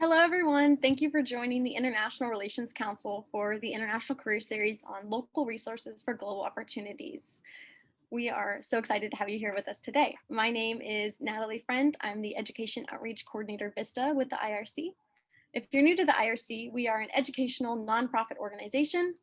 Hello, everyone. Thank you for joining the International Relations Council for the International Career Series on local resources for global opportunities. We are so excited to have you here with us today. My name is Natalie Friend. I'm the Education Outreach Coordinator VISTA with the IRC. If you're new to the IRC, we are an educational nonprofit organization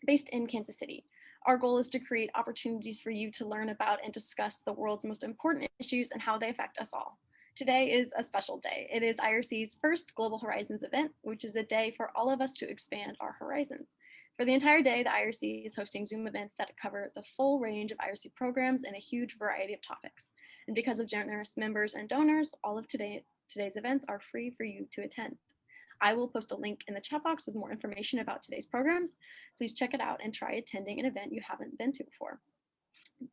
based in Kansas City. Our goal is to create opportunities for you to learn about and discuss the world's most important issues and how they affect us all. Today is a special day. It is IRC's first Global Horizons event, which is a day for all of us to expand our horizons. For the entire day, the IRC is hosting Zoom events that cover the full range of IRC programs and a huge variety of topics. And because of generous members and donors, all of today's events are free for you to attend. I will post a link in the chat box with more information about today's programs. Please check it out and try attending an event you haven't been to before.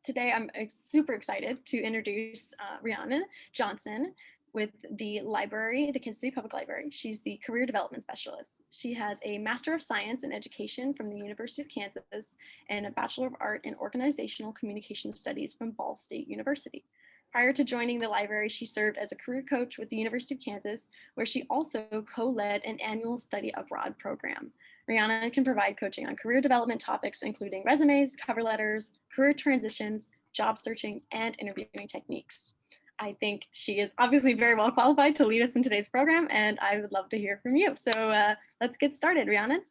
Today, I'm super excited to introduce Rhiannon Johnson with the library, the Kansas City Public Library. She's the Career Development Specialist. She has a Master of Science in Education from the University of Kansas and a Bachelor of Art in Organizational Communication Studies from Ball State University. Prior to joining the library, she served as a career coach with the University of Kansas, where she also co-led an annual study abroad program. Rhiannon can provide coaching on career development topics, including resumes, cover letters, career transitions, job searching, and interviewing techniques. I think she is obviously very well qualified to lead us in today's program, and I would love to hear from you. So let's get started, Rhiannon.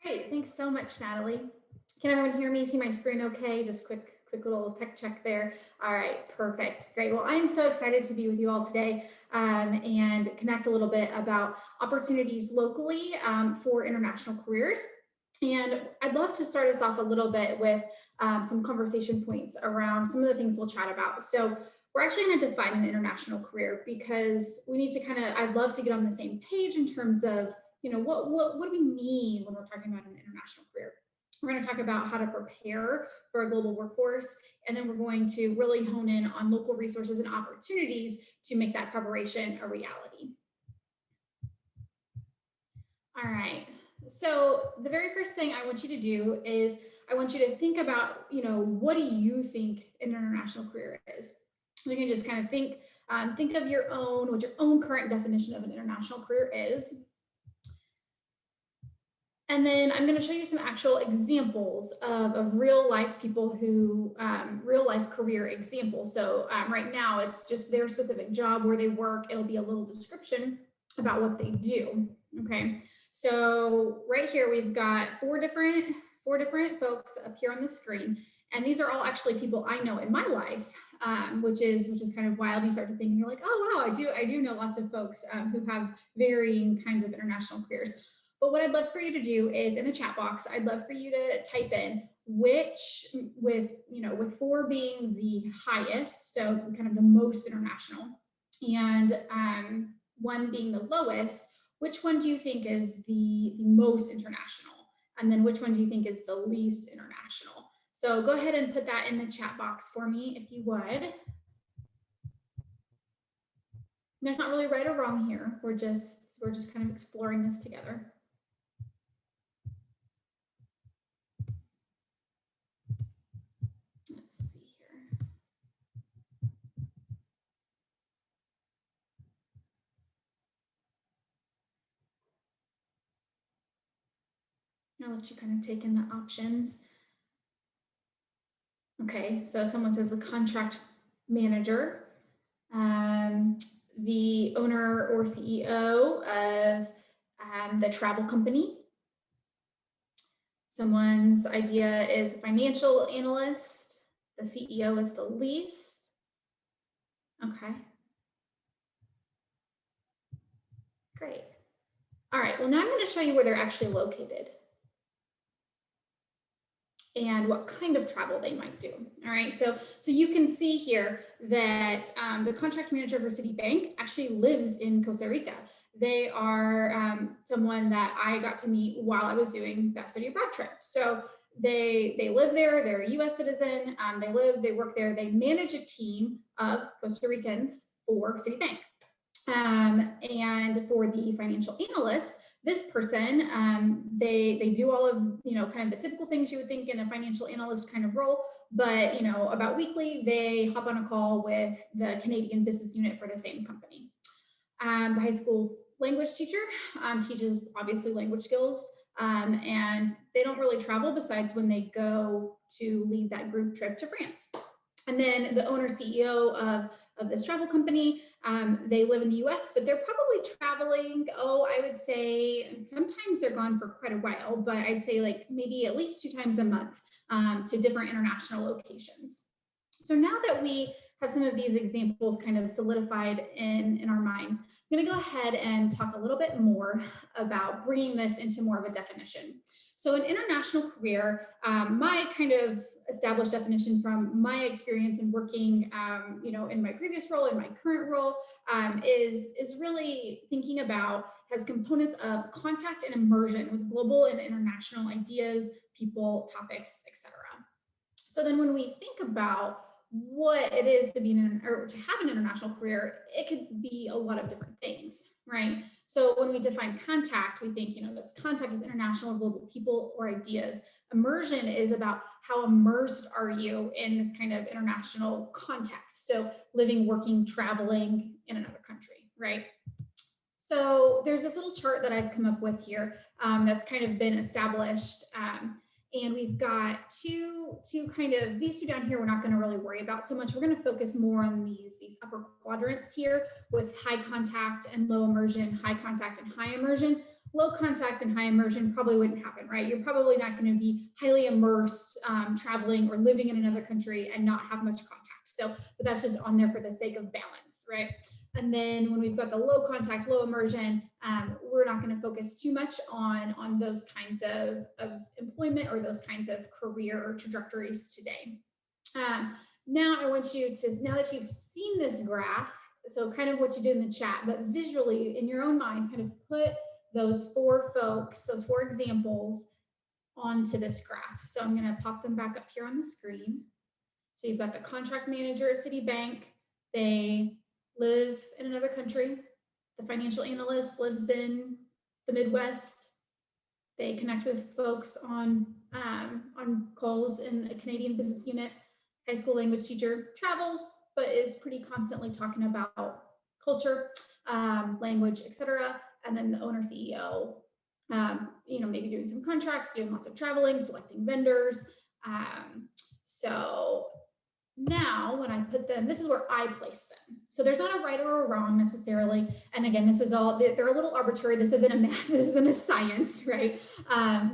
Great, thanks so much, Natalie. Can everyone hear me? See my screen okay? Just quick little tech check there. All right, perfect, great. Well, I'm so excited to be with you all today and connect a little bit about opportunities locally for international careers. And I'd love to start us off a little bit with some conversation points around some of the things we'll chat about. So we're actually going to define an international career because we need to I'd love to get on the same page in terms of, what do we mean when we're talking about an international career? We're going to talk about how to prepare for a global workforce, and then we're going to really hone in on local resources and opportunities to make that preparation a reality. All right, so the very first thing I want you to do is I want you to think about, what do you think an international career is? You can just kind of think of what your own current definition of an international career is. And then I'm going to show you some actual examples of real life people who, real life career examples. So right now it's just their specific job where they work. It'll be a little description about what they do. Okay. So right here, we've got four different folks up here on the screen. And these are all actually people I know in my life, which is kind of wild. You start to think and you're like, oh, wow, I do know lots of folks who have varying kinds of international careers. But what I'd love for you to do is in the chat box, I'd love for you to type in which, with 4 being the highest, so kind of the most international, and 1 being the lowest, which one do you think is the most international? And then which one do you think is the least international? So go ahead and put that in the chat box for me if you would. There's not really right or wrong here. We're just kind of exploring this together. Let's see here. I'll let you kind of take in the options. Okay, so someone says the contract manager, the owner or CEO of the travel company. Someone's idea is financial analyst. The CEO is the least. Okay. Great. All right, well, now I'm going to show you where they're actually located and what kind of travel they might do. All right, so you can see here that the contract manager for Citibank actually lives in Costa Rica. They are someone that I got to meet while I was doing that study abroad trip. So they live there, they're a US citizen, they work there, they manage a team of Costa Ricans for Citibank. And for the financial analyst, this person, they do all of, kind of the typical things you would think in a financial analyst kind of role, but, about weekly, they hop on a call with the Canadian business unit for the same company. The high school language teacher, teaches obviously language skills, and they don't really travel besides when they go to lead that group trip to France. And then the owner CEO of this travel company, they live in the US, but they're probably traveling, I would say sometimes they're gone for quite a while, but I'd say like maybe at least 2 times a month to different international locations. So now that we have some of these examples kind of solidified in our minds, I'm going to go ahead and talk a little bit more about bringing this into more of a definition. So an international career, my kind of established definition from my experience in working, in my previous role, in my current role, is really thinking about, has components of contact and immersion with global and international ideas, people, topics, etc. So then when we think about what it is to be or to have an international career, it could be a lot of different things, right? So when we define contact, we think, that's contact with international or global people or ideas. Immersion is about how immersed are you in this kind of international context. So living, working, traveling in another country, right? So there's this little chart that I've come up with here that's kind of been established. And we've got two kind of, these two down here we're not going to really worry about so much. We're going to focus more on these upper quadrants here with high contact and low immersion, high contact and high immersion. Low contact and high immersion probably wouldn't happen, right? You're probably not going to be highly immersed traveling or living in another country and not have much contact. So, but that's just on there for the sake of balance, right? And then when we've got the low contact, low immersion, we're not going to focus too much on those kinds of employment or those kinds of career or trajectories today. Now I want you to, now that you've seen this graph, so kind of what you did in the chat, but visually in your own mind, kind of put those 4 folks, those 4 examples onto this graph. So I'm going to pop them back up here on the screen. So you've got the contract manager at Citibank. They live in another country. The financial analyst lives in the Midwest. They connect with folks on calls in a Canadian business unit. High school language teacher travels, but is pretty constantly talking about culture, language, etc. And then the owner CEO, maybe doing some contracts, doing lots of traveling, selecting vendors. So now when I put them, this is where I place them. So there's not a right or a wrong necessarily. And again, this is all, they're a little arbitrary. This isn't a math, this isn't a science, right?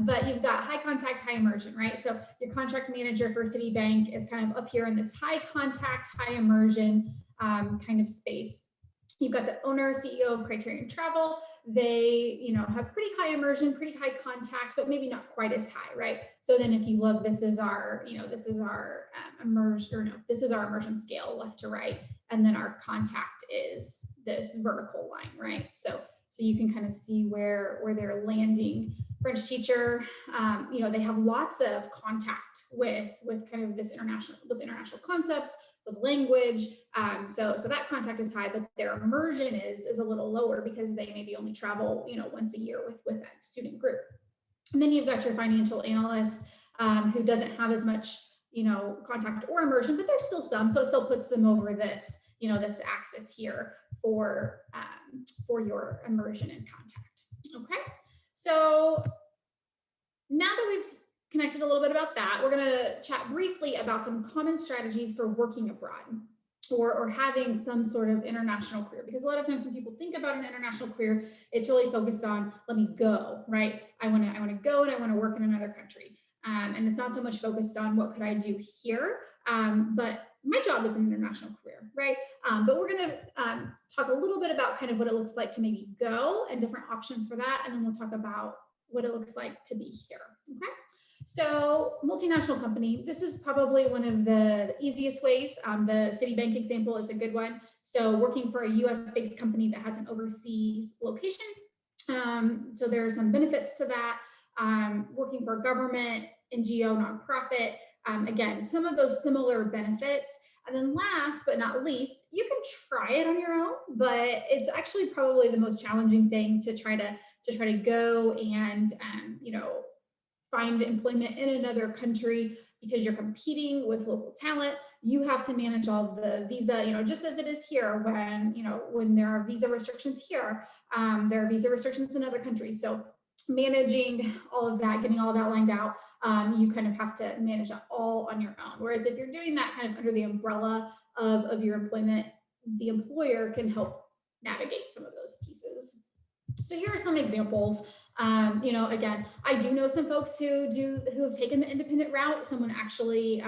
But you've got high contact, high immersion, right? So your contract manager for Citibank is kind of up here in this high contact, high immersion kind of space. You've got the owner, CEO of Criterion Travel. They, have pretty high immersion, pretty high contact, but maybe not quite as high, right? So then if you look, this is our, this is our immersion scale left to right. And then our contact is this vertical line, right? So you can kind of see where they're landing. French teacher, they have lots of contact with kind of this international concepts, with language. So that contact is high, but their immersion is a little lower because they maybe only travel, once a year with that student group. And then you've got your financial analyst who doesn't have as much, contact or immersion, but there's still some. So it still puts them over this, this axis here for your immersion and contact. Okay. So now that we've connected a little bit about that, we're going to chat briefly about some common strategies for working abroad or having some sort of international career. Because a lot of times when people think about an international career, it's really focused on, let me go, right? I want to go and I want to work in another country. And it's not so much focused on what could I do here, but my job is an international career, right? But we're going to talk a little bit about kind of what it looks like to maybe go and different options for that. And then we'll talk about what it looks like to be here, okay? So multinational company, this is probably one of the easiest ways. The Citibank example is a good one. So working for a US-based company that has an overseas location. So there are some benefits to that. Working for a government, NGO, nonprofit. Again, some of those similar benefits. And then last but not least, you can try it on your own, but it's actually probably the most challenging thing to try to go and find employment in another country because you're competing with local talent. You have to manage all of the visa, just as it is here when there are visa restrictions here, there are visa restrictions in other countries. So managing all of that, getting all of that lined out, you kind of have to manage that all on your own. Whereas if you're doing that kind of under the umbrella of your employment, the employer can help navigate some of those pieces. So here are some examples. Again, I do know some folks who have taken the independent route. Someone actually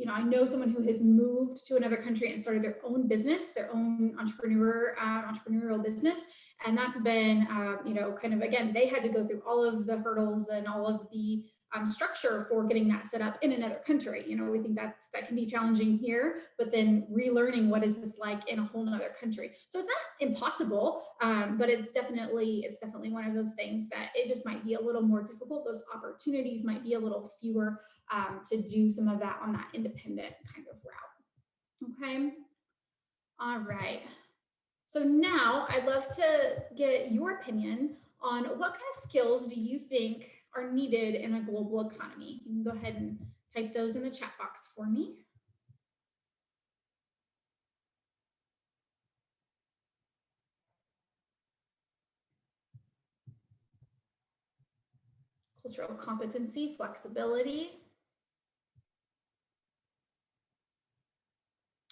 I know someone who has moved to another country and started their own business, their own entrepreneurial business. And that's been, kind of, again, they had to go through all of the hurdles and all of the structure for getting that set up in another country. We think that can be challenging here, but then relearning what is this like in a whole nother country. So it's not impossible, but it's definitely one of those things that it just might be a little more difficult. Those opportunities might be a little fewer to do some of that on that independent kind of route. Okay. All right. So now I'd love to get your opinion on what kind of skills do you think are needed in a global economy? You can go ahead and type those in the chat box for me. Cultural competency, flexibility.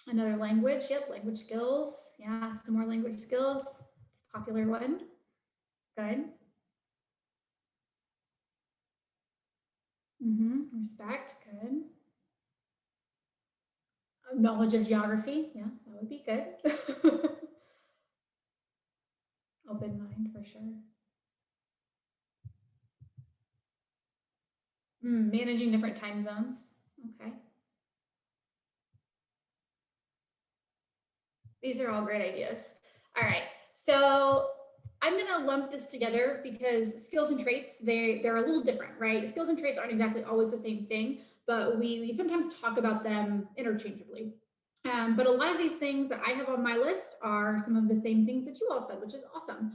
Another language, yep, language skills. Yeah, some more language skills. Popular one. Good. Respect, good. Knowledge of geography, yeah, that would be good. Open mind for sure. Managing different time zones, okay. These are all great ideas. All right, so I'm gonna lump this together because skills and traits, they're a little different, right? Skills and traits aren't exactly always the same thing, but we sometimes talk about them interchangeably. But a lot of these things that I have on my list are some of the same things that you all said, which is awesome.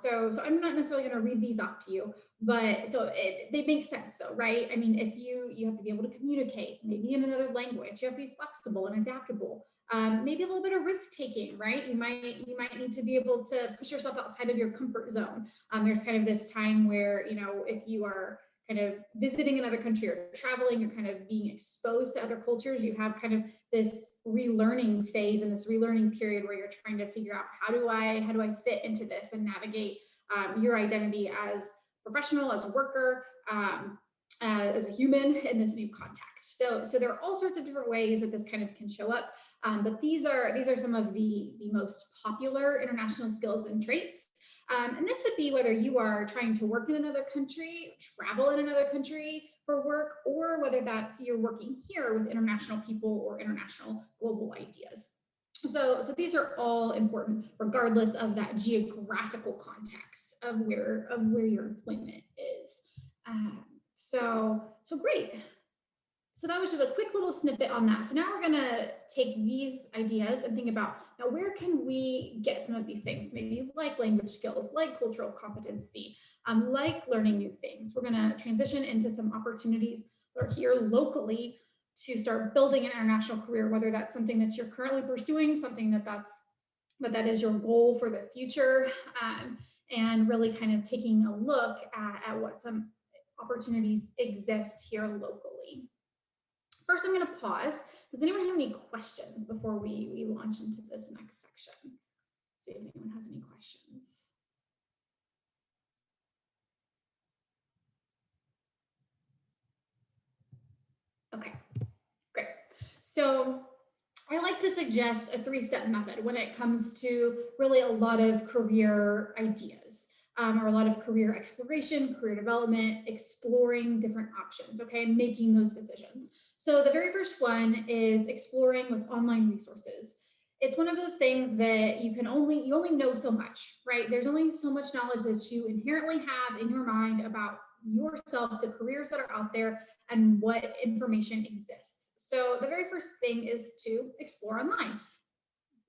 So I'm not necessarily going to read these off to you, but they make sense though, right? I mean, if you have to be able to communicate, maybe in another language, you have to be flexible and adaptable. Maybe a little bit of risk taking, right? You might need to be able to push yourself outside of your comfort zone. There's kind of this time where, if you are kind of visiting another country or traveling, you're kind of being exposed to other cultures, you have kind of this relearning phase and this relearning period where you're trying to figure out how do I fit into this and navigate your identity as a professional, as a worker, as a human in this new context. So there are all sorts of different ways that this kind of can show up. But these are some of the most popular international skills and traits. And this would be whether you are trying to work in another country, travel in another country for work, or whether that's you're working here with international people or international global ideas. So these are all important regardless of that geographical context of where your employment is. So great. So that was just a quick little snippet on that. So now we're going to take these ideas and think about, now where can we get some of these things? Maybe like language skills, like cultural competency, like learning new things. We're going to transition into some opportunities that are here locally to start building an international career, whether that's something that you're currently pursuing, something that is your goal for the future, and really kind of taking a look at what some opportunities exist here locally. First, I'm going to pause. Does anyone have any questions before we launch into this next section? See if anyone has any questions. Okay, great. So I like to suggest a 3-step method when it comes to really a lot of career ideas, or a lot of career exploration, career development, exploring different options, okay, making those decisions. So the very first one is exploring with online resources. It's one of those things that you only know so much, right? There's only so much knowledge that you inherently have in your mind about yourself, the careers that are out there, and what information exists. So the very first thing is to explore online.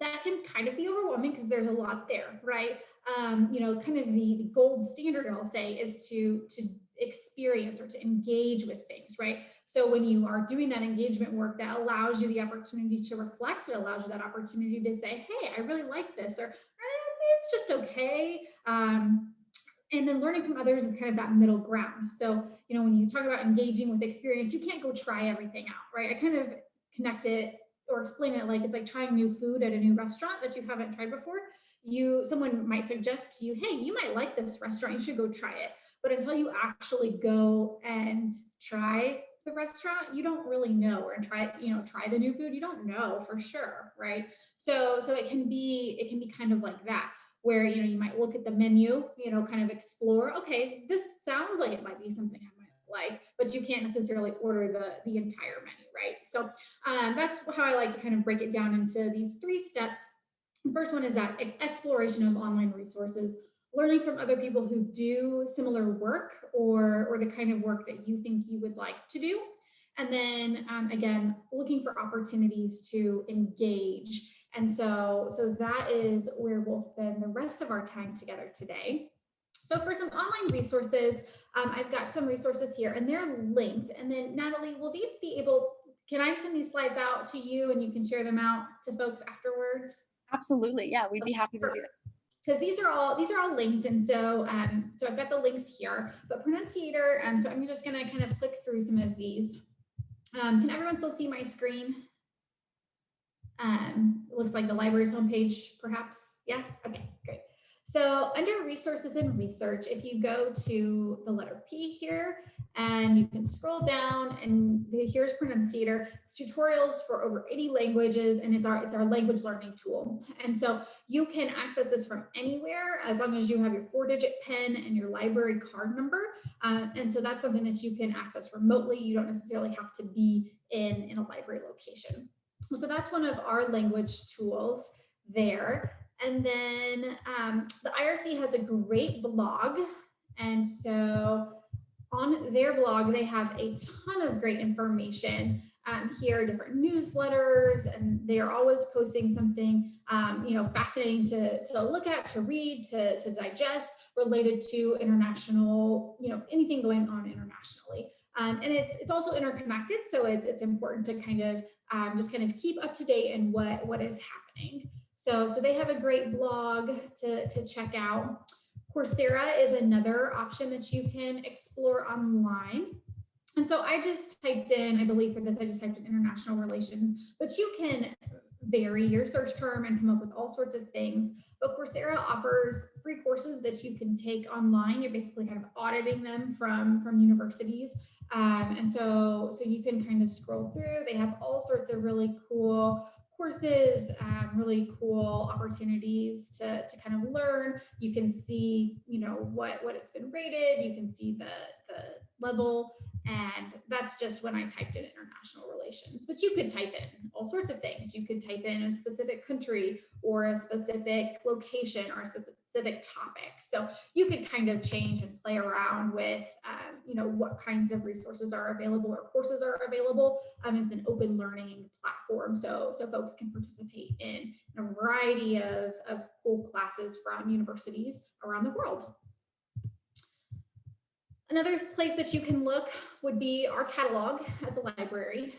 That can kind of be overwhelming because there's a lot there, right? kind of the gold standard, I'll say, is to experience or to engage with things, right? So when you are doing that engagement work, that allows you the opportunity to reflect. It allows you that opportunity to say, hey, I really like this, or it's just okay. And then learning from others is kind of that middle ground. So, when you talk about engaging with experience, you can't go try everything out, right? I kind of connect it or explain it like it's like trying new food at a new restaurant that you haven't tried before. Someone might suggest to you, hey, you might like this restaurant, you should go try it. But until you actually go and try the restaurant, you don't really know, or try the new food, you don't know for sure, right? So it can be kind of like that, where you might look at the menu, kind of explore, okay, this sounds like it might be something I might like, but you can't necessarily order the entire menu, right? So that's how I like to kind of break it down into these 3 steps. The first one is that exploration of online resources, learning from other people who do similar work, or the kind of work that you think you would like to do. And then again, looking for opportunities to engage. And so that is where we'll spend the rest of our time together today. So for some online resources, I've got some resources here, and they're linked. And then Natalie, will these be able, can I send these slides out to you and you can share them out to folks afterwards? Absolutely. Yeah, we'd be happy to do that. Because these are all linked, and so I've got the links here. But pronunciator, so I'm just going to kind of click through some of these. Can everyone still see my screen? It looks like the library's homepage, perhaps. Yeah. Okay. Great. So under resources and research, if you go to the letter P here, and you can scroll down, and here's Pronunciator. It's tutorials for over 80 languages, and it's our language learning tool. And so you can access this from anywhere as long as you have your 4-digit PIN and your library card number. And so that's something that you can access remotely. You don't necessarily have to be in a library location. So that's one of our language tools there. And then the IRC has a great blog. And so on their blog, they have a ton of great information. Here, different newsletters, and they are always posting something fascinating to look at, to read, to digest, related to international, anything going on internationally. And it's also interconnected, so it's important to kind of just kind of keep up to date in what is happening. So they have a great blog to check out. Coursera is another option that you can explore online. And so I just typed in, I believe for this, I just typed in international relations, but you can vary your search term and come up with all sorts of things. But Coursera offers free courses that you can take online. You're basically kind of auditing them from universities. And so you can kind of scroll through. They have all sorts of really cool courses, really cool opportunities to kind of learn. You can see, what it's been rated. You can see the level, and that's just when I typed in international relations. But you could type in all sorts of things. You could type in a specific country or a specific location or a specific topic. So you could kind of change and play around with, what kinds of resources are available or courses are available. It's an open learning platform, so folks can participate in a variety of cool classes from universities around the world. Another place that you can look would be our catalog at the library.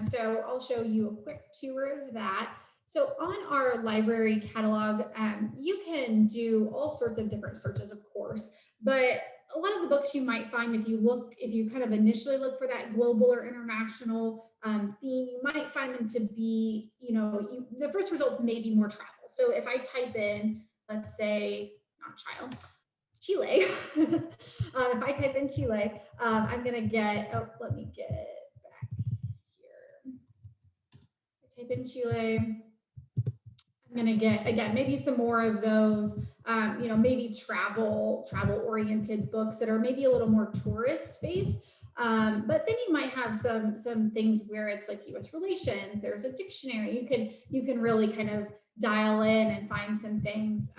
So I'll show you a quick tour of that. So on our library catalog, you can do all sorts of different searches, of course, but a lot of the books you might find, if you kind of initially look for that global or international theme, you might find them to be, the first results may be more travel. So if I type in, let's say, not child, Chile. If I type in Chile, I'm going to get, let me get back here. I type in Chile. I'm going to get, again, maybe some more of those, maybe travel oriented books that are maybe a little more tourist based. But then you might have some things where it's like U.S. relations. There's a dictionary. You can really kind of dial in and find some things,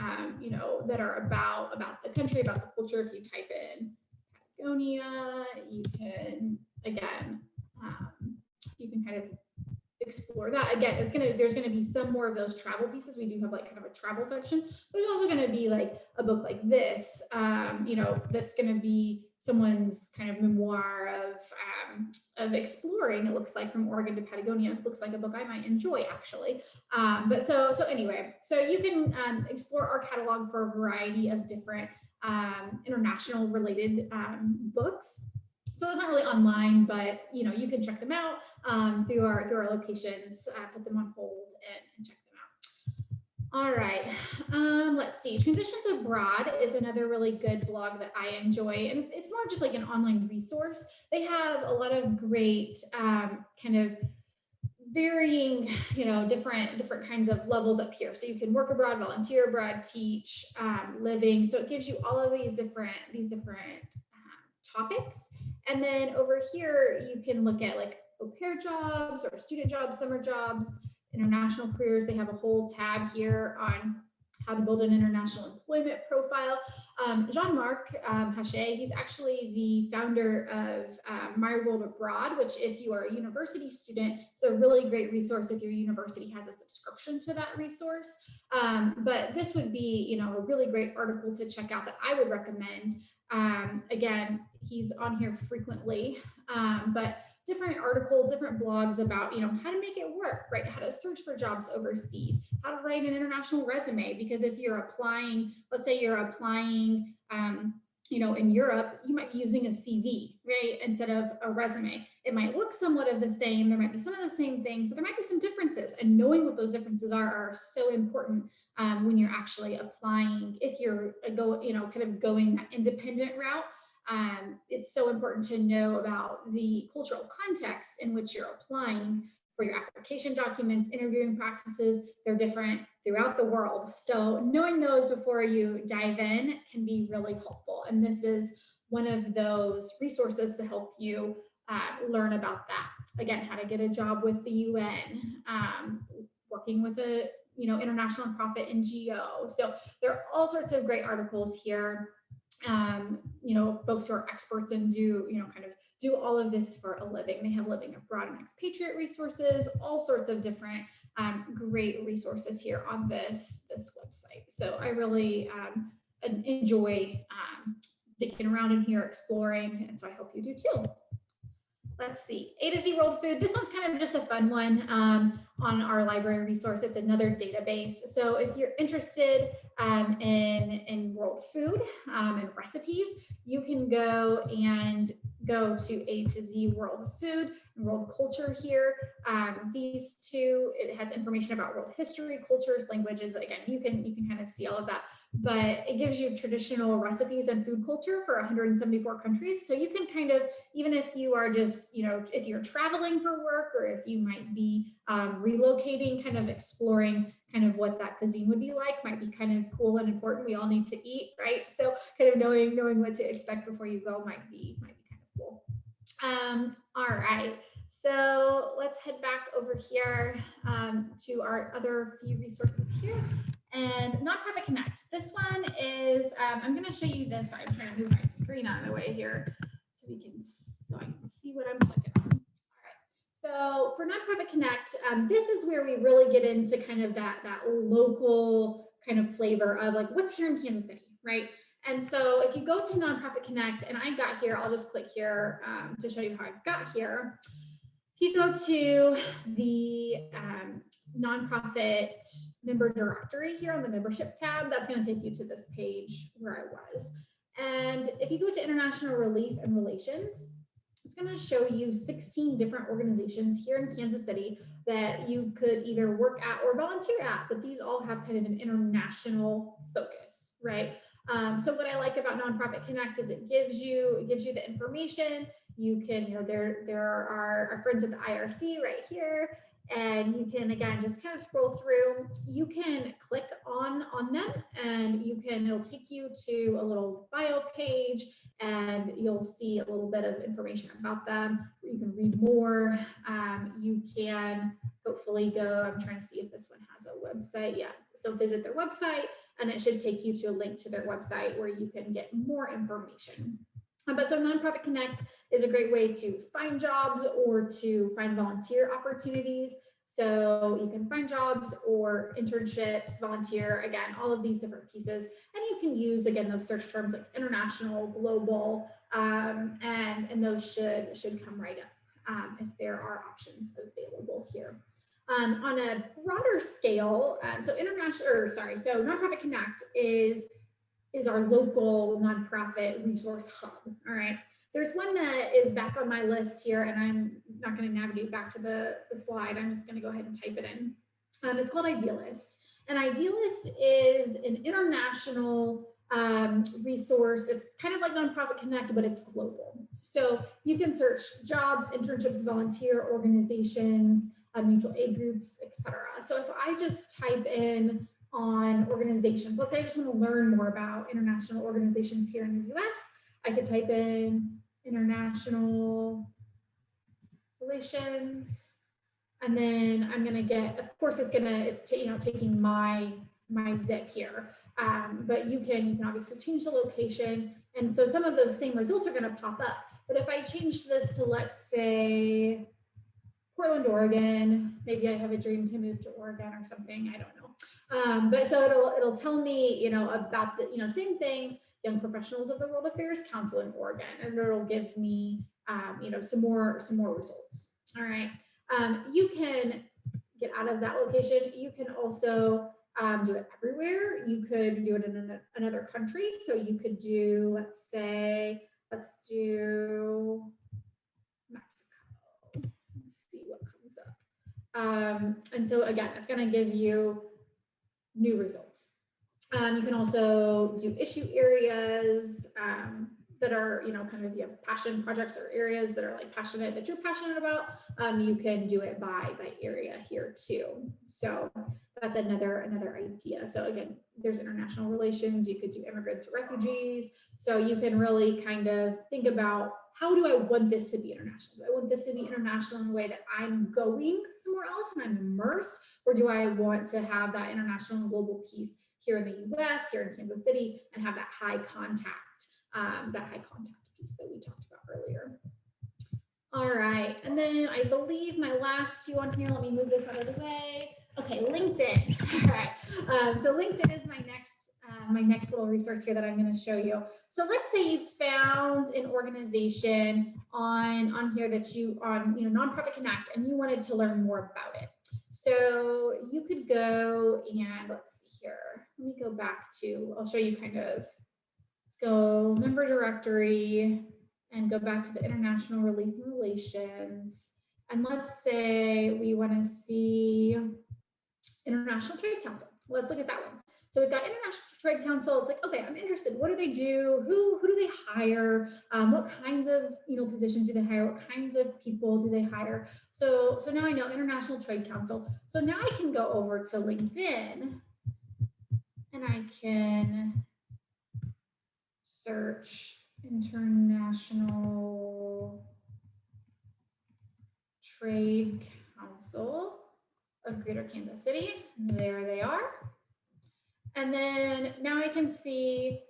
that are about the country, about the culture. If you type in Patagonia, you can, again, you can kind of explore that. Again, there's gonna be some more of those travel pieces. We do have like kind of a travel section. There's also gonna be like a book like this, that's gonna be someone's kind of memoir of exploring. It looks like from Oregon to Patagonia. It looks like a book I might enjoy actually. But so anyway, so you can explore our catalog for a variety of different international related books. So it's not really online, but you can check them out through our locations, put them on hold and check them out. All right, let's see. Transitions Abroad is another really good blog that I enjoy, and it's more just like an online resource. They have a lot of great kind of varying, different kinds of levels up here. So you can work abroad, volunteer abroad, teach, living. So it gives you all of these different topics. And then over here, you can look at like au pair jobs or student jobs, summer jobs, international careers. They have a whole tab here on how to build an international employment profile. Jean-Marc Haché, he's actually the founder of My World Abroad, which if you are a university student, it's a really great resource if your university has a subscription to that resource. But this would be, a really great article to check out that I would recommend. Again, he's on here frequently, but different articles, different blogs about, how to make it work, right? How to search for jobs overseas, how to write an international resume, because if you're applying, let's say you're applying, in Europe, you might be using a CV, right? Instead of a resume. It might look somewhat of the same. There might be some of the same things, but there might be some differences, and knowing what those differences are so important when you're actually applying. If you're kind of going that independent route, it's so important to know about the cultural context in which you're applying for your application documents, interviewing practices. They're different throughout the world. So knowing those before you dive in can be really helpful. And this is one of those resources to help you learn about that. Again, how to get a job with the UN, working with a international nonprofit NGO. So there are all sorts of great articles here. Folks who are experts and do all of this for a living. They have living abroad and expatriate resources, all sorts of different great resources here on this website. So I really enjoy digging around in here, exploring, and so I hope you do too. Let's see, A to Z World Food. This one's kind of just a fun one on our library resource. It's another database. So if you're interested in world food and recipes, you can go to A to Z World Food and World Culture here. These two, it has information about world history, cultures, languages. Again, you can kind of see all of that, but it gives you traditional recipes and food culture for 174 countries. So you can kind of, even if you are just, if you're traveling for work, or if you might be relocating, kind of exploring kind of what that cuisine would be like, might be kind of cool and important. We all need to eat, right? So kind of knowing what to expect before you go might be kind of cool. All right, so let's head back over here to our other few resources here. And Nonprofit Connect. This one is, I'm going to show you this. Sorry, I'm trying to move my screen out of the way here so I can see what I'm clicking on. All right. So for Nonprofit Connect, this is where we really get into kind of that local kind of flavor of like what's here in Kansas City, right? And so if you go to Nonprofit Connect, and I got here, I'll just click here to show you how I got here. If you go to the nonprofit member directory here on the membership tab, that's going to take you to this page where I was. And if you go to International Relief and Relations, it's going to show you 16 different organizations here in Kansas City that you could either work at or volunteer at, but these all have kind of an international focus, right? So what I like about Nonprofit Connect is it gives you the information. You can, there are our friends at the IRC right here, and you can, again, just kind of scroll through. You can click on them, and it'll take you to a little bio page, and you'll see a little bit of information about them. You can read more. You can hopefully go, I'm trying to see if this one has a website. Yeah, so visit their website, and it should take you to a link to their website where you can get more information. But so Nonprofit Connect is a great way to find jobs or to find volunteer opportunities. So you can find jobs or internships, volunteer, again, all of these different pieces. And you can use, again, those search terms like international, global, and those should come right up if there are options available here. On a broader scale, so Nonprofit Connect is our local nonprofit resource hub. All right. There's one that is back on my list here, and I'm not going to navigate back to the slide. I'm just going to go ahead and type it in. It's called Idealist. And Idealist is an international resource. It's kind of like Nonprofit Connect, but it's global. So you can search jobs, internships, volunteer organizations, mutual aid groups, etc. So if I just type in on organizations, let's say I just want to learn more about international organizations here in the US, I could type in international relations, and then I'm going to get, of course, it's taking my zip here, but you can obviously change the location, and so some of those same results are going to pop up. But if I change this to, let's say, Portland, Oregon, maybe I have a dream to move to Oregon or something, I don't know. But so it'll tell me, about the, same things, Young Professionals of the World Affairs Council in Oregon, and it'll give me, some more results. All right. You can get out of that location. You can also do it everywhere. You could do it in another country. So you could do, let's do Mexico. Let's see what comes up. And so again, it's going to give you new results. You can also do issue areas that are, kind of, you have passion projects or areas that are like passionate, that you're passionate about. You can do it by area here too. So that's another idea. So again, there's international relations. You could do immigrants or refugees. So you can really kind of think about, how do I want this to be international? Do I want this to be international in a way that I'm going somewhere else and I'm immersed? Or do I want to have that international and global piece here in the US, here in Kansas City, and have that high contact piece that we talked about earlier? All right, and then I believe my last two on here, let me move this out of the way. Okay, LinkedIn. All right, so LinkedIn is my next little resource here that I'm going to show you. So let's say you found an organization on here that Nonprofit Connect, and you wanted to learn more about it. So you could go and let's see here. Let me go back to, I'll show you kind of, let's go member directory and go back to the international relations. And let's say we want to see International Trade Council. Let's look at that one. So we've got International Trade Council. It's like, okay, I'm interested. What do they do? Who do they hire? What kinds of positions do they hire? What kinds of people do they hire? So now I know International Trade Council. So now I can go over to LinkedIn and I can search International Trade Council of Greater Kansas City. There they are. And then now I can see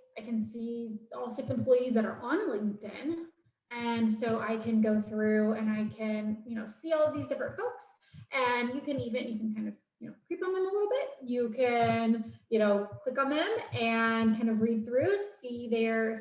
all 6 employees that are on LinkedIn. And so I can go through and I can, see all of these different folks, and you can kind of, creep on them a little bit. You can, click on them and kind of read through, see their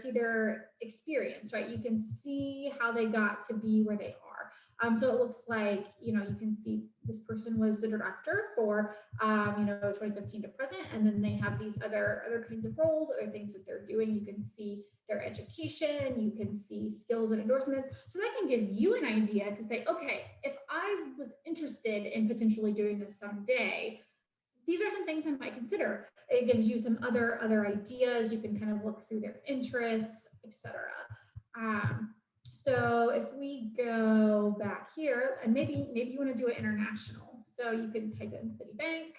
experience, right? You can see how they got to be where they are. So it looks like, you can see this person was the director for, 2015 to present, and then they have these other kinds of roles, other things that they're doing. You can see their education, you can see skills and endorsements. So that can give you an idea to say, okay, if I was interested in potentially doing this someday, these are some things I might consider. It gives you some other ideas. You can kind of look through their interests, etc. So if we go back here, and maybe you want to do it international. So you can type in Citibank,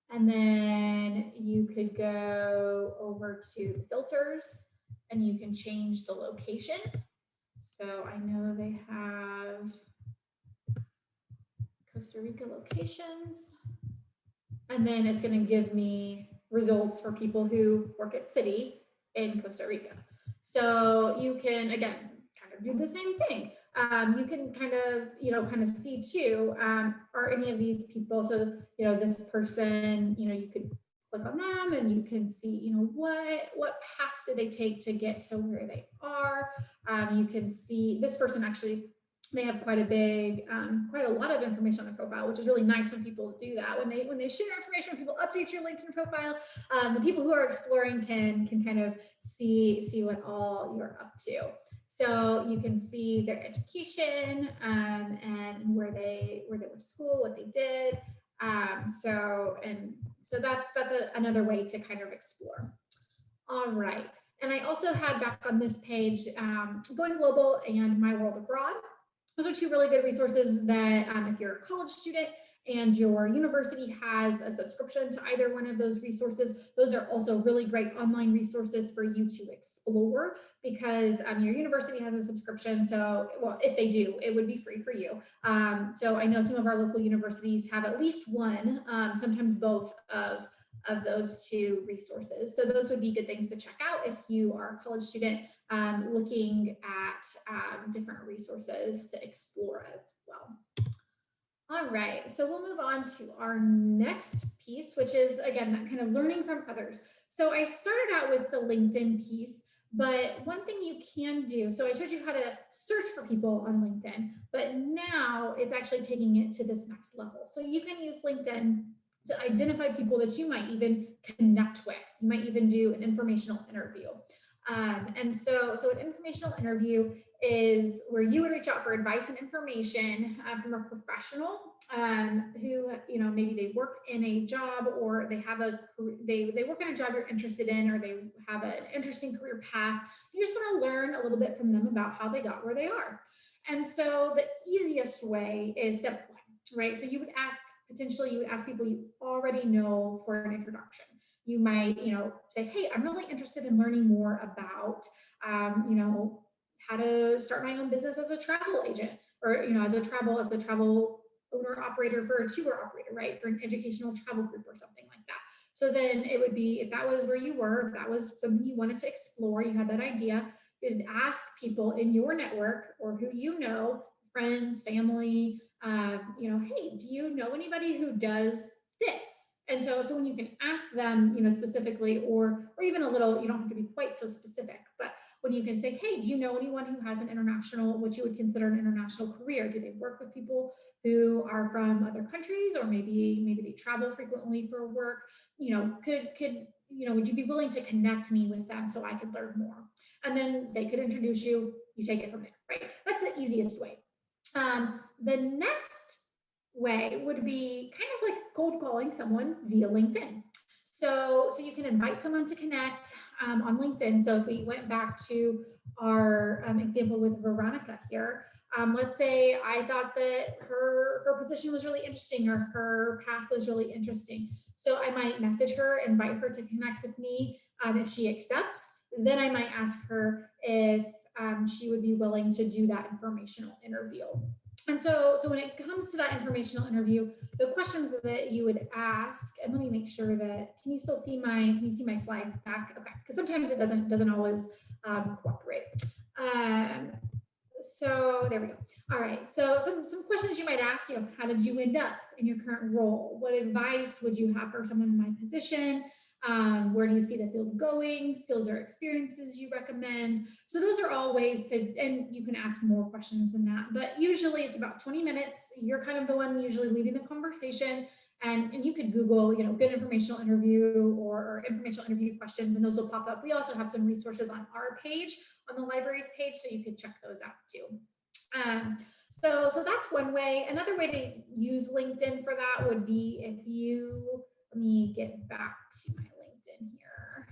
and then you could go over to the filters and you can change the location. So I know they have Costa Rica locations, and then it's going to give me results for people who work at Citi in Costa Rica. So you can, again, kind of do the same thing. You can kind of see too, are any of these people, so, this person, you could click on them and you can see, what path did they take to get to where they are. You can see this person actually, they have quite a lot of information on their profile, which is really nice when people do that. When they share information, when people update your LinkedIn profile, the people who are exploring can kind of see what all you're up to. So you can see their education and where they went to school, what they did. So that's another way to kind of explore. All right. And I also had back on this page, Going Global and My World Abroad. Those are two really good resources that if you're a college student and your university has a subscription to either one of those resources, those are also really great online resources for you to explore, because your university has a subscription. So, well, if they do, it would be free for you. So I know some of our local universities have at least one, sometimes both of those two resources. So those would be good things to check out if you are a college student looking at different resources to explore as well. All right, so we'll move on to our next piece, which is, again, that kind of learning from others. So I started out with the LinkedIn piece, but one thing you can do, so I showed you how to search for people on LinkedIn, but now it's actually taking it to this next level. So you can use LinkedIn to identify people that you might even connect with. You might even do an informational interview. And so an informational interview is where you would reach out for advice and information from a professional who, maybe they work in a job, or they have they work in a job you're interested in, or they have an interesting career path. You just want to learn a little bit from them about how they got where they are. And so the easiest way is step one, right? So you would ask people you already know for an introduction. You might, say, hey, I'm really interested in learning more about, how to start my own business as a travel agent, or, as a travel owner operator for a tour operator, right? For an educational travel group or something like that. So then it would be, if that was where you were, if that was something you wanted to explore, you had that idea, you'd ask people in your network or who friends, family, hey, do you know anybody who does this? And so when you can ask them, specifically, or even a little, you don't have to be quite so specific, but when you can say, hey, do you know anyone who has an international, what you would consider an international career? Do they work with people who are from other countries, or maybe they travel frequently for work? Would you be willing to connect me with them so I could learn more? And then they could introduce you, you take it from there, right? That's the easiest way. The next way would be kind of like cold calling someone via LinkedIn. So you can invite someone to connect on LinkedIn. So if we went back to our example with Veronica here, let's say I thought that her position was really interesting, or her path was really interesting. So I might message her, invite her to connect with me. If she accepts, then I might ask her if she would be willing to do that informational interview. And so when it comes to that informational interview, the questions that you would ask, and let me make sure that, can you still see my slides back? Okay, because sometimes it doesn't always cooperate. So there we go. All right, so some questions you might ask, how did you end up in your current role? What advice would you have for someone in my position? Where do you see the field going? Skills or experiences you recommend? So those are all ways to, and you can ask more questions than that, but usually it's about 20 minutes. You're kind of the one usually leading the conversation, and you could Google, good informational interview or informational interview questions, and those will pop up. We also have some resources on our page, on the library's page, so you could check those out too. So that's one way. Another way to use LinkedIn for that would be if you, let me get back to my LinkedIn here.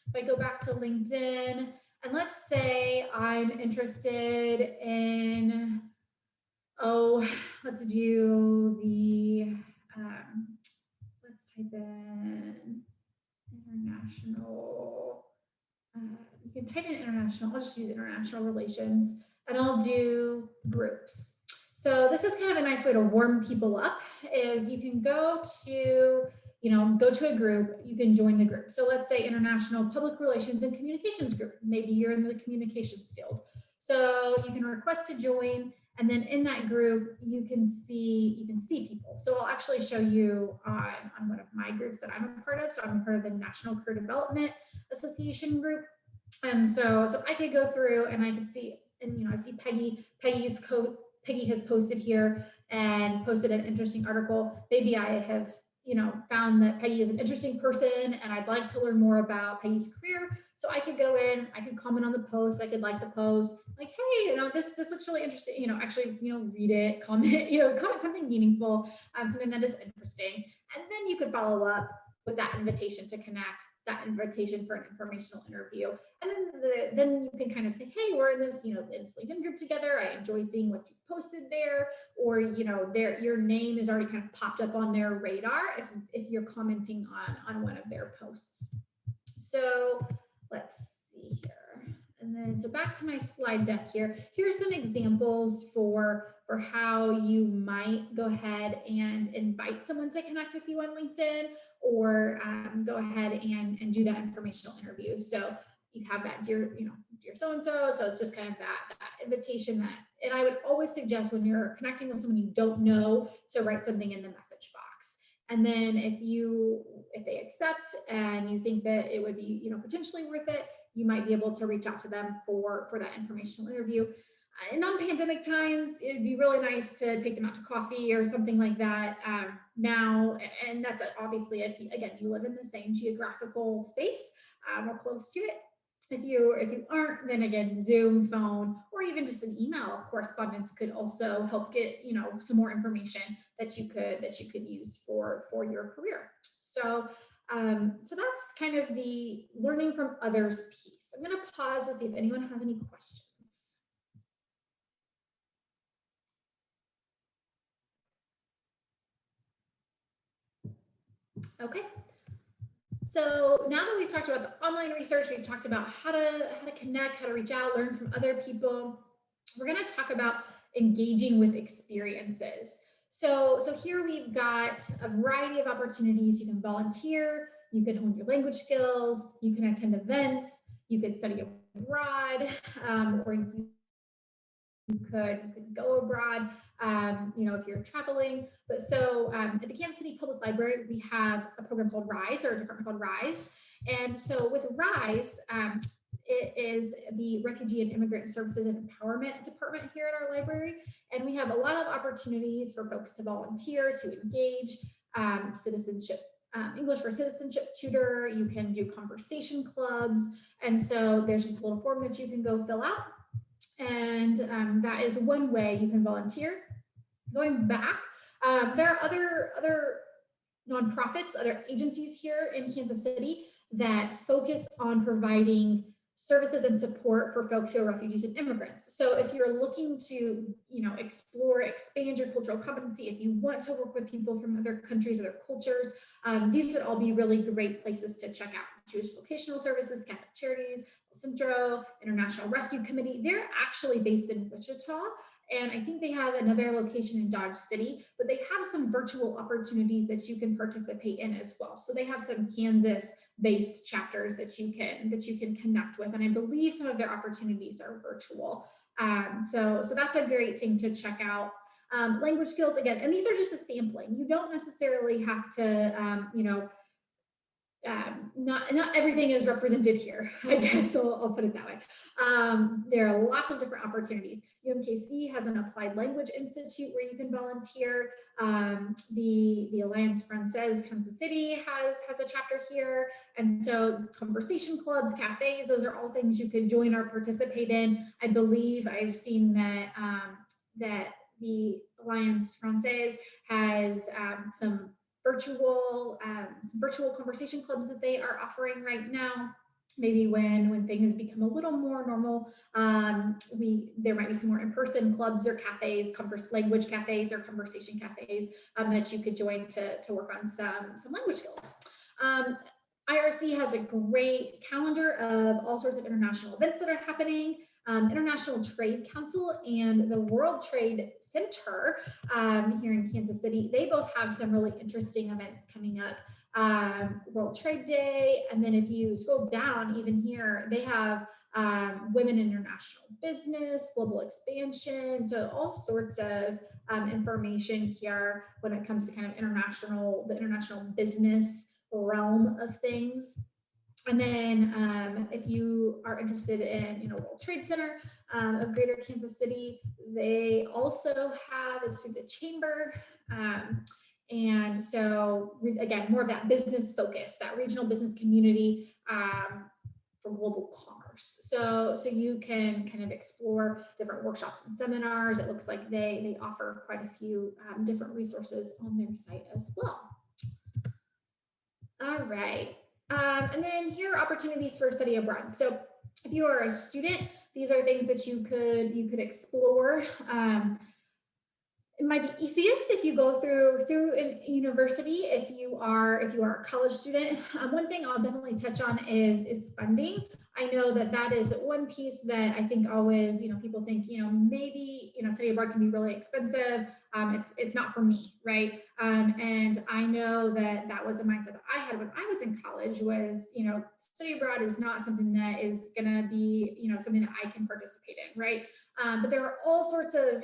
If I go back to LinkedIn, and let's say I'm interested in, let's do the, let's type in international, you can type in international, I'll just use international relations, and I'll do groups. So this is kind of a nice way to warm people up, is you can go to a group, you can join the group. So let's say International Public Relations and Communications Group. Maybe you're in the communications field. So you can request to join, and then in that group, you can see people. So I'll actually show you on one of my groups that I'm a part of. So I'm a part of the National Career Development Association group. And so I could go through and I could see, and I see Peggy has posted here and posted an interesting article. Maybe I have, found that Peggy is an interesting person and I'd like to learn more about Peggy's career. So I could go in, I could comment on the post, I could like the post, like, hey, this looks really interesting, actually, read it, comment, comment something meaningful, something that is interesting. And then you could follow up with that invitation to connect, that invitation for an informational interview. And then you can kind of say, hey, we're in this, this LinkedIn group together. I enjoy seeing what you've posted there, or, your name is already kind of popped up on their radar if you're commenting on one of their posts. So let's see here. And then, so back to my slide deck here. Here's some examples for how you might go ahead and invite someone to connect with you on LinkedIn, or go ahead and do that informational interview. So you have that dear so-and-so. So it's just kind of that invitation and I would always suggest when you're connecting with someone you don't know to write something in the message box. And then if they accept and you think that it would be, potentially worth it, you might be able to reach out to them for that informational interview. In non-pandemic times, it'd be really nice to take them out to coffee or something like that now. And that's obviously if you live in the same geographical space or close to it. If you aren't, then again, Zoom, phone, or even just an email correspondence could also help get some more information that you could use for your career. So so that's kind of the learning from others piece. I'm going to pause to see if anyone has any questions. Okay. So now that we've talked about the online research, we've talked about how to connect, how to reach out, learn from other people. We're going to talk about engaging with experiences. So here we've got a variety of opportunities. You can volunteer, you can hone your language skills, you can attend events, you could study abroad, or you could go abroad, if you're traveling. But so at the Kansas City Public Library, we have a program called RISE, or a department called RISE. And so with RISE, it is the Refugee and Immigrant Services and Empowerment Department here at our library. And we have a lot of opportunities for folks to volunteer, to engage, citizenship, English for Citizenship tutor, you can do conversation clubs. And so there's just a little form that you can go fill out. And that is one way you can volunteer. Going back, there are other nonprofits, other agencies here in Kansas City that focus on providing services and support for folks who are refugees and immigrants. So if you're looking to, explore, expand your cultural competency, if you want to work with people from other countries, other cultures, these would all be really great places to check out. Jewish Vocational Services, Catholic Charities, El Centro, International Rescue Committee. They're actually based in Wichita, and I think they have another location in Dodge City, but they have some virtual opportunities that you can participate in as well. So they have some Kansas-based chapters that you can connect with, and I believe some of their opportunities are virtual. So that's a great thing to check out. Language skills, again, and these are just a sampling. You don't necessarily have to, not everything is represented here, I guess I'll put it that way. There are lots of different opportunities. UMKC has an Applied Language Institute where you can volunteer. The Alliance Francaise Kansas City has a chapter here. And so conversation clubs, cafes, those are all things you could join or participate in. I believe I've seen that that the Alliance Francaise has some virtual conversation clubs that they are offering right now. Maybe when things become a little more normal, there might be some more in-person clubs or cafes, language cafes or conversation cafes that you could join to work on some language skills. IRC has a great calendar of all sorts of international events that are happening. International Trade Council and the World Trade Center here in Kansas City, they both have some really interesting events coming up. World Trade Day. And then if you scroll down even here, they have women in international business, global expansion. So all sorts of information here when it comes to kind of the international business realm of things. And then if you are interested in, World Trade Center of Greater Kansas City, they also have, it's through the chamber. And so again, more of that business focus, that regional business community for global commerce. So you can kind of explore different workshops and seminars. It looks like they offer quite a few different resources on their site as well. All right. And then here are opportunities for study abroad. So if you are a student, these are things that you could explore. It might be easiest if you go through a university. If you are a college student, one thing I'll definitely touch on is funding. I know that is one piece that I think always, people think, maybe, study abroad can be really expensive. It's not for me, right? And I know that was a mindset that I had when I was in college was, study abroad is not something that is going to be, something that I can participate in, right? But there are all sorts of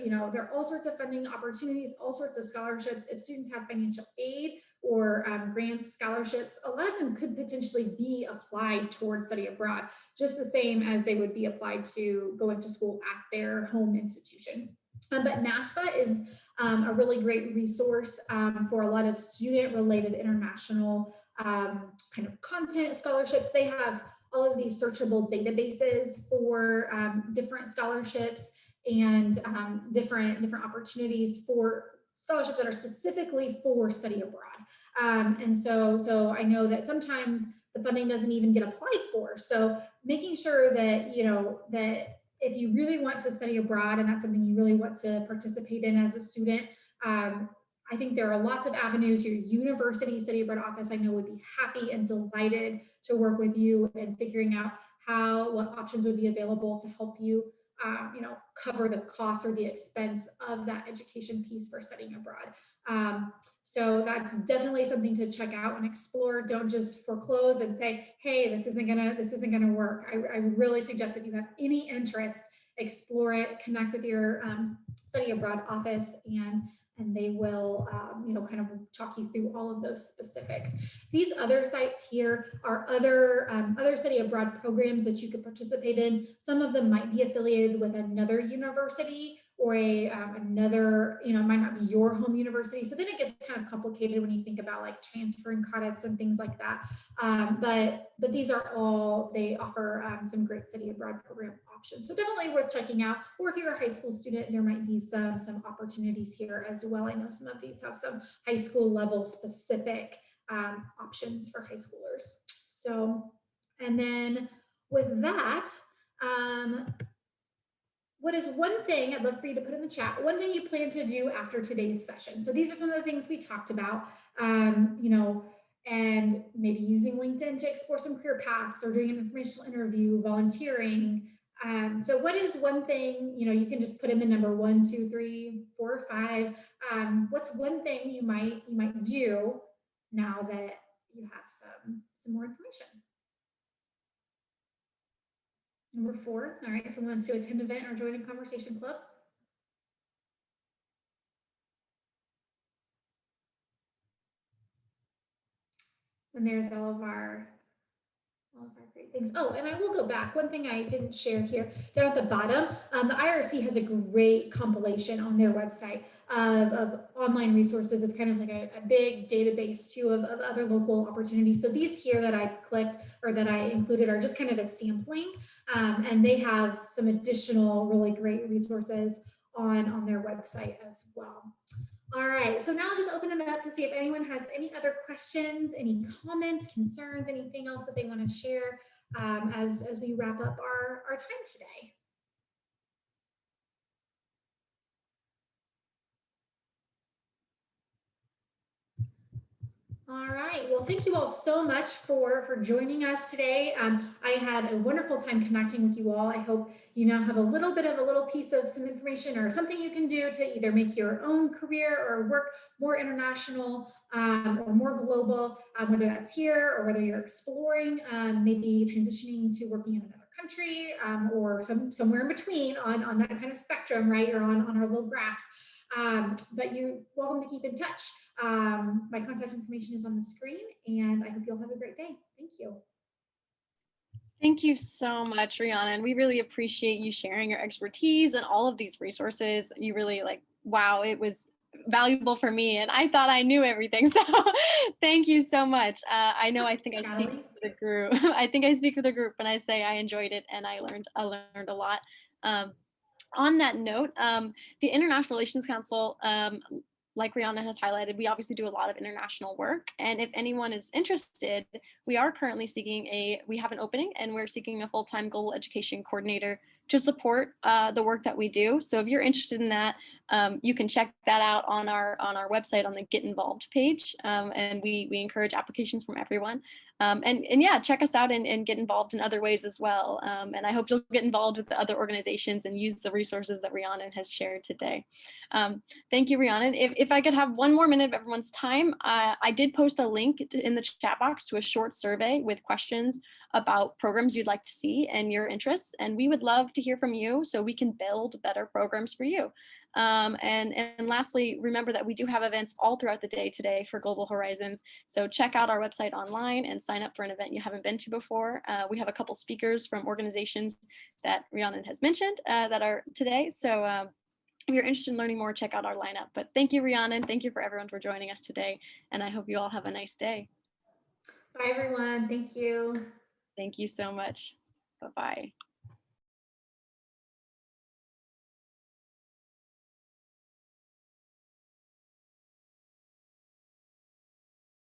funding opportunities, all sorts of scholarships. If students have financial aid or grants, scholarships, a lot of them could potentially be applied towards study abroad, just the same as they would be applied to going to school at their home institution. But NASFA is a really great resource for a lot of student-related international kind of content scholarships. They have all of these searchable databases for different scholarships and different opportunities for scholarships that are specifically for study abroad. And so I know that sometimes the funding doesn't even get applied for. So making sure that, that if you really want to study abroad and that's something you really want to participate in as a student, I think there are lots of avenues. Your university study abroad office, I know, would be happy and delighted to work with you in figuring out what options would be available to help you, cover the cost or the expense of that education piece for studying abroad. So that's definitely something to check out and explore. Don't just foreclose and say, hey, this isn't gonna work. I would really suggest if you have any interest, explore it, connect with your study abroad office, and they will, kind of talk you through all of those specifics. These other sites here are other study abroad programs that you could participate in. Some of them might be affiliated with another university or another, it might not be your home university. So then it gets kind of complicated when you think about like transferring credits and things like that. But these are all, they offer some great study abroad program options. So definitely worth checking out. Or if you're a high school student, there might be some opportunities here as well. I know some of these have some high school level specific options for high schoolers. So, and then with that, what is one thing, I'd love for you to put in the chat, one thing you plan to do after today's session? So these are some of the things we talked about, and maybe using LinkedIn to explore some career paths or doing an informational interview, volunteering. So what is one thing, you can just put in the number 1, 2, 3, 4, or 5. What's one thing you might do now that you have some more information? Number 4, all right, someone wants to attend an event or join a conversation club. And there's all of our great things. Oh, and I will go back. One thing I didn't share here, down at the bottom, the IRC has a great compilation on their website of online resources. It's kind of like a big database too of other local opportunities. So these here that I clicked or that I included are just kind of a sampling, and they have some additional really great resources on their website as well. All right, so now I'll just open it up to see if anyone has any other questions, any comments, concerns, anything else that they want to share as we wrap up our time today. All right. Well, thank you all so much for joining us today. I had a wonderful time connecting with you all. I hope you now have a little piece of some information or something you can do to either make your own career or work more international or more global, whether that's here or whether you're exploring maybe transitioning to working in another country or somewhere in between on that kind of spectrum, right? Or on our little graph. But you're welcome to keep in touch. My contact information is on the screen, and I hope you'll have a great day. Thank you. Thank you so much, Rihanna, and we really appreciate you sharing your expertise and all of these resources. You really wow, it was valuable for me, and I thought I knew everything. So thank you so much. I know I think I speak for the group. I think I speak for the group when I say I enjoyed it and I learned a lot. On that note, the International Relations Council, like Rihanna has highlighted, we obviously do a lot of international work. And if anyone is interested, we are currently we have an opening and we're seeking a full-time global education coordinator to support the work that we do. So if you're interested in that, you can check that out on our website on the Get Involved page. And we encourage applications from everyone. And yeah, check us out and get involved in other ways as well. And I hope you'll get involved with the other organizations and use the resources that Rhiannon has shared today. Thank you, Rhiannon. If I could have one more minute of everyone's time, I did post a link in the chat box to a short survey with questions about programs you'd like to see and your interests. And we would love to hear from you so we can build better programs for you. And lastly, remember that we do have events all throughout the day today for Global Horizons. So check out our website online and sign up for an event you haven't been to before. We have a couple speakers from organizations that Rhiannon has mentioned that are today. So if you're interested in learning more, check out our lineup. But thank you, Rhiannon. Thank you for everyone for joining us today. And I hope you all have a nice day. Bye, everyone. Thank you. Thank you so much. Bye-bye.